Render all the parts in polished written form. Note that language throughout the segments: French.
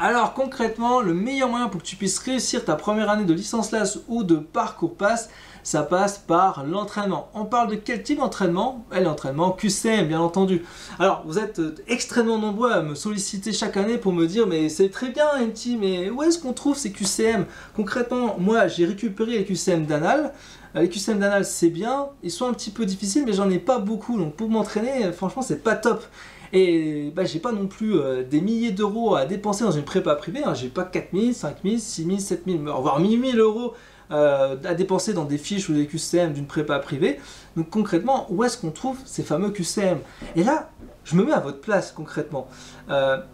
Alors concrètement, le meilleur moyen pour que tu puisses réussir ta première année de licence LAS ou de parcours pass, ça passe par l'entraînement. On parle de quel type d'entraînement? L'entraînement QCM, bien entendu. Alors, vous êtes extrêmement nombreux à me solliciter chaque année pour me dire « Mais c'est très bien, NT, mais où est-ce qu'on trouve ces QCM ?» Concrètement, moi, j'ai récupéré les QCM d'Anal. Les QCM d'Anal, c'est bien. Ils sont un petit peu difficiles, mais j'en ai pas beaucoup. Donc, pour m'entraîner, franchement, c'est pas top. Et j'ai pas non plus des milliers d'euros à dépenser dans une prépa privée. Hein. J'ai pas 4 000, 5 000, 6 000, 7 000, voire 1 000 euros à dépenser dans des fiches ou des QCM d'une prépa privée. Donc concrètement, où est-ce qu'on trouve ces fameux QCM? Et là, je me mets à votre place concrètement.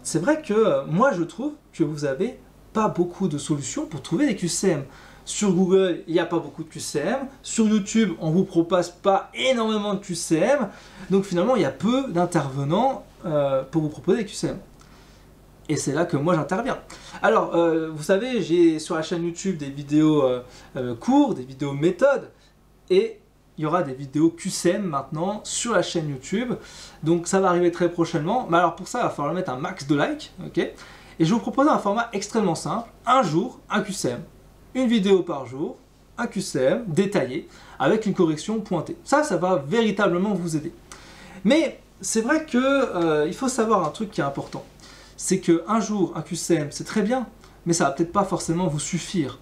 C'est vrai que moi je trouve que vous n'avez pas beaucoup de solutions pour trouver des QCM. Sur Google, il n'y a pas beaucoup de QCM. Sur YouTube, on ne vous propose pas énormément de QCM. Donc finalement, il y a peu d'intervenants pour vous proposer des QCM. Et c'est là que moi j'interviens. Alors, vous savez, j'ai sur la chaîne YouTube des vidéos cours, des vidéos méthodes, et il y aura des vidéos QCM maintenant sur la chaîne YouTube. Donc ça va arriver très prochainement. Mais alors pour ça, il va falloir mettre un max de likes. Okay, et je vous propose un format extrêmement simple. Un jour, un QCM. Une vidéo par jour, un QCM détaillé, avec une correction pointée. Ça va véritablement vous aider. Mais c'est vrai qu'il faut savoir un truc qui est important. C'est qu'un jour, un QCM, c'est très bien, mais ça va peut-être pas forcément vous suffire.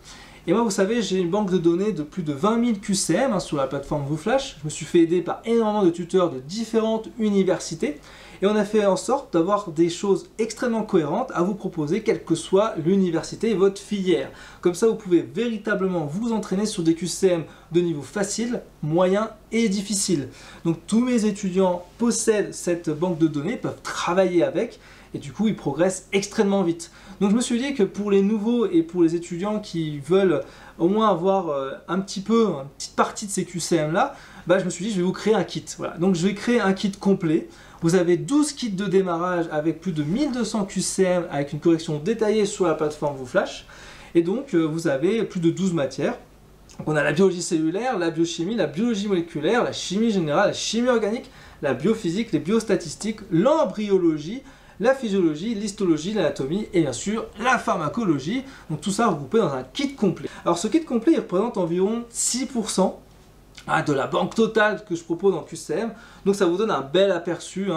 Et moi, vous savez, j'ai une banque de données de plus de 20 000 QCM sur la plateforme VooFlash. Je me suis fait aider par énormément de tuteurs de différentes universités. Et on a fait en sorte d'avoir des choses extrêmement cohérentes à vous proposer, quelle que soit l'université et votre filière. Comme ça, vous pouvez véritablement vous entraîner sur des QCM de niveau facile, moyen et difficile. Donc tous mes étudiants possèdent cette banque de données, peuvent travailler avec, et du coup, ils progressent extrêmement vite. Donc je me suis dit que pour les nouveaux et pour les étudiants qui veulent au moins avoir une petite partie de ces QCM-là, je me suis dit je vais vous créer un kit. Voilà. Donc je vais créer un kit complet. Vous avez 12 kits de démarrage avec plus de 1200 QCM avec une correction détaillée sur la plateforme VooFlash. Et donc vous avez plus de 12 matières. Donc, on a la biologie cellulaire, la biochimie, la biologie moléculaire, la chimie générale, la chimie organique, la biophysique, les biostatistiques, l'embryologie, la physiologie, l'histologie, l'anatomie et bien sûr la pharmacologie. Donc tout ça regroupé dans un kit complet. Alors ce kit complet il représente environ 6% de la banque totale que je propose en QCM. Donc ça vous donne un bel aperçu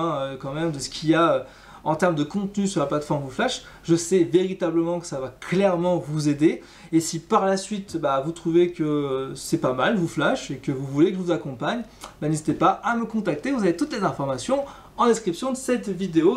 quand même de ce qu'il y a en termes de contenu sur la plateforme VooFlash. Je sais véritablement que ça va clairement vous aider. Et si par la suite vous trouvez que c'est pas mal VooFlash et que vous voulez que je vous accompagne, n'hésitez pas à me contacter. Vous avez toutes les informations en description de cette vidéo